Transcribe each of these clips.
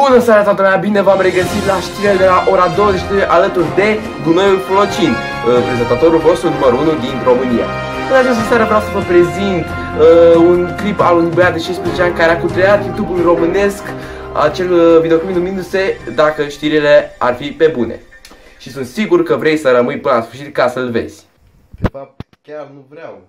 Bună seara, toată lumea! Bine v-am regăsit la știrile de la ora 23 alături de Gunoiul Flocin, prezentatorul vostru numărul 1 din România. În această seară vreau să vă prezint un clip al unui băiat de 16 ani care a cutreat YouTube-ul românesc, acel videoclip numindu-se Dacă știrile ar fi pe bune. Și sunt sigur că vrei să rămâi până la sfârșit ca să-l vezi. De fapt, chiar nu vreau.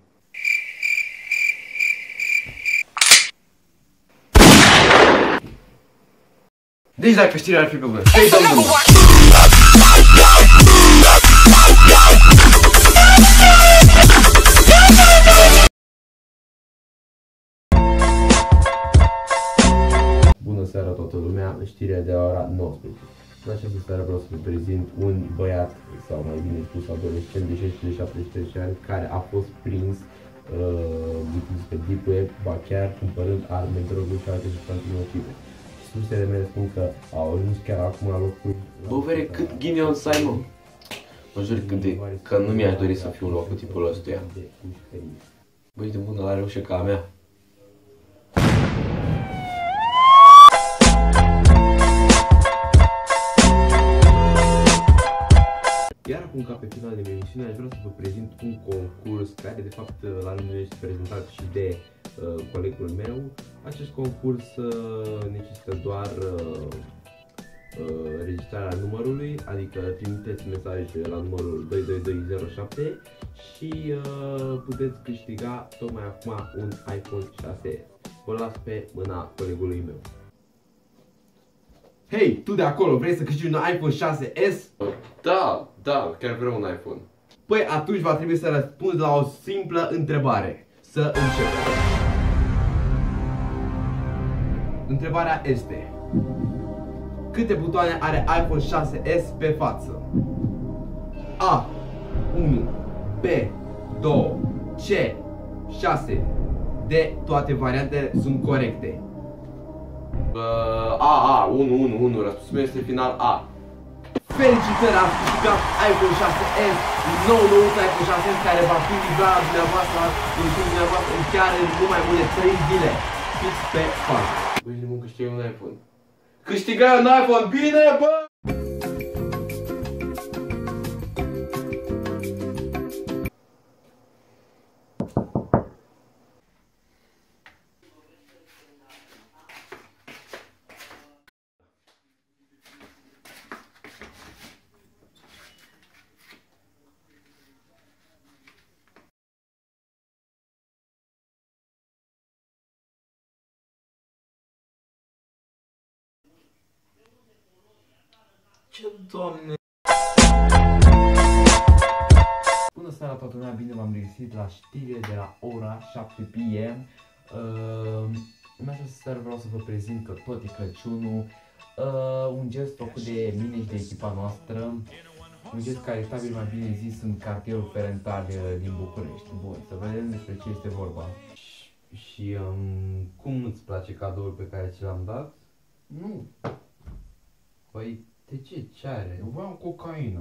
Deci dacă știrile ar fi pe bune. Hai să dăm. Bună seara toată lumea, știrile de la ora 19. În această seară vreau să vă prezint un băiat, sau mai bine spus adolescent de 16-17 ani, care a fost prins pe deep web, ba chiar cumpărând arme, droguri și alte substanțe nocive. Sursele mele spun că au ajuns chiar acum la locul... Bă, vere, cât ghinion să ai, mă? Mă jur că nu mi-aș dori să fiu în locul tipul ăstuia. Băi, de bună, are ușă ca a mea. Iar acum, ca pe final de emisiune, aș vrea să vă prezint un concurs care, de fapt, la rândul este prezentat și de colegul meu. Acest concurs necesită doar registrarea numărului, adică trimiteți mesaje la numărul 22207 și puteți câștiga tocmai acum un iPhone 6s. Vă las pe mâna colegului meu. Hei, tu de acolo, vrei să câștigi un iPhone 6s? Da, chiar vreau un iPhone. Păi atunci va trebui să răspunzi la o simplă întrebare. Să începem. Întrebarea este: câte butoane are iPhone 6s pe față? A 1, B 2, C 6. D, toate variantele sunt corecte. 1, răspunsul meu este final A. Felicitări, ați câștigat iPhone 6s, un nou iPhone 6s care va fi livrat la dumneavoastră în timpul dumneavoastră în chiar nu mai mult de 3 zile. Fiți pe față. Băi, nu câștigă un iPhone. Câștigai un iPhone, bine, bă! Ce, Doamne! Bună seara toată lumea, bine v-am regăsit la știrile de la ora 7 PM. În această seară vreau să vă prezint că tot e Crăciunul. Un gest făcut de mine și de echipa noastră. Un gest caritabil, mai bine zis, în cartierul Ferental din București. Bun, să vedem despre ce este vorba. Și cum nu-ți place cadoul pe care ți l-am dat? Nu. Păi, de ce? Ce are? Eu voiam cocaină.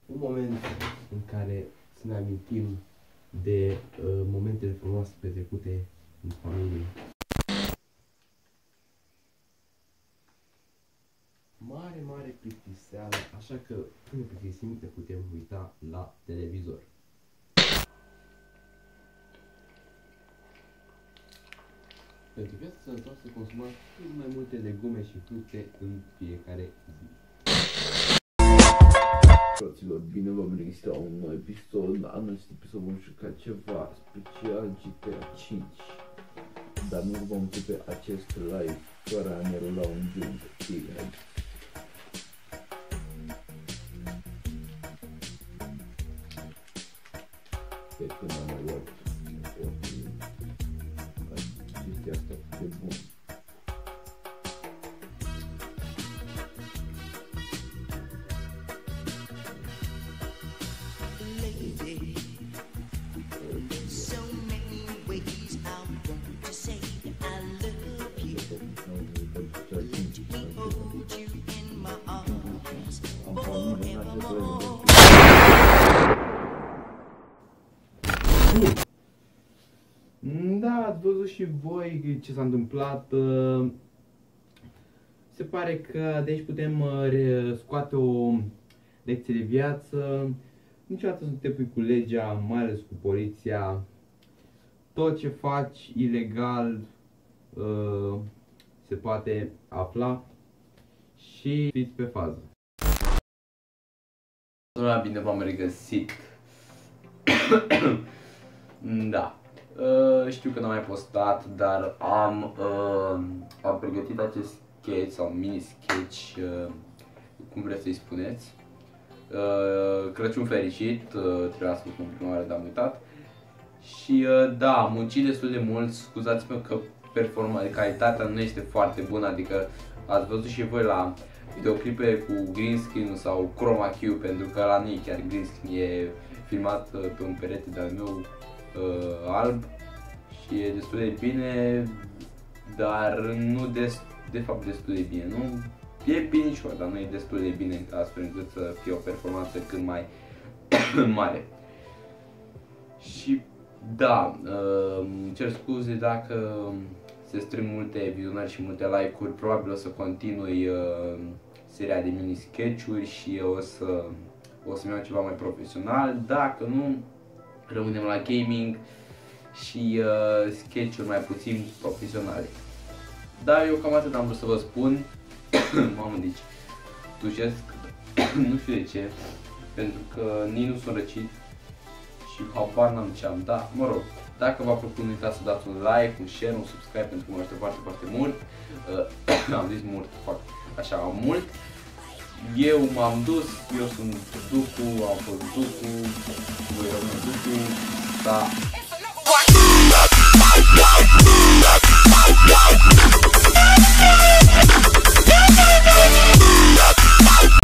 Un moment în care să ne amintim de momentele frumoase petrecute în familie. Mare plictiseală, așa că când ne plictisim ne putem uita la televizor. Pentru viața sănătoasă consumați cât mai multe legume și fructe în fiecare zi. Fraților, bine v-am regăsit la un nou episod. În acest episod vom juca ceva special GTA 5. Dar nu vom începe acest live fără a ne rula un joint. Pe când am mai luat chestia asta de bun. Da, ați văzut și voi ce s-a întâmplat. Se pare că de aici putem scoate o lecție de viață. Niciodată să nu te pui cu legea, mai ales cu poliția. Tot ce faci ilegal se poate afla și fiți pe fază. Bine v-am regăsit. Da. Știu că n-am mai postat, dar am pregătit acest sketch sau mini sketch, cum vreți să-i spuneți. Crăciun fericit, trebuia să spun prima oară, dar am uitat. Și da, am muncit destul de mult, scuzați-mă că calitatea nu este foarte bună, adică ați văzut și voi la videoclipe cu green screen sau chroma key, pentru că ăla nu e chiar green screen, e filmat pe un perete de-al meu alb și e destul de bine, dar nu de fapt destul de bine, nu? E binișor, dar nu e destul de bine astfel încât să fie o performanță cât mai mare. Și da, îmi cer scuze dacă se strâng multe vizionări și multe like-uri, probabil o să continui seria de mini sketch-uri și o să-mi iau ceva mai profesional. Dacă nu, rămânem la gaming și sketch-uri mai puțin profesionale. Dar eu cam atât am vrut să vă spun. Mamă, deci tușesc, nu știu de ce, pentru că nici nu sunt răcit și habar n-am ce am, da, mă rog. Dacă v-a plăcut, nu uitați să dați un like, un share, un subscribe, pentru că mă ajută foarte, foarte mult. Am zis mult, fac așa, mult. Eu m-am dus, eu sunt Ducu, am fost Ducu, voi rămâne Ducu, da.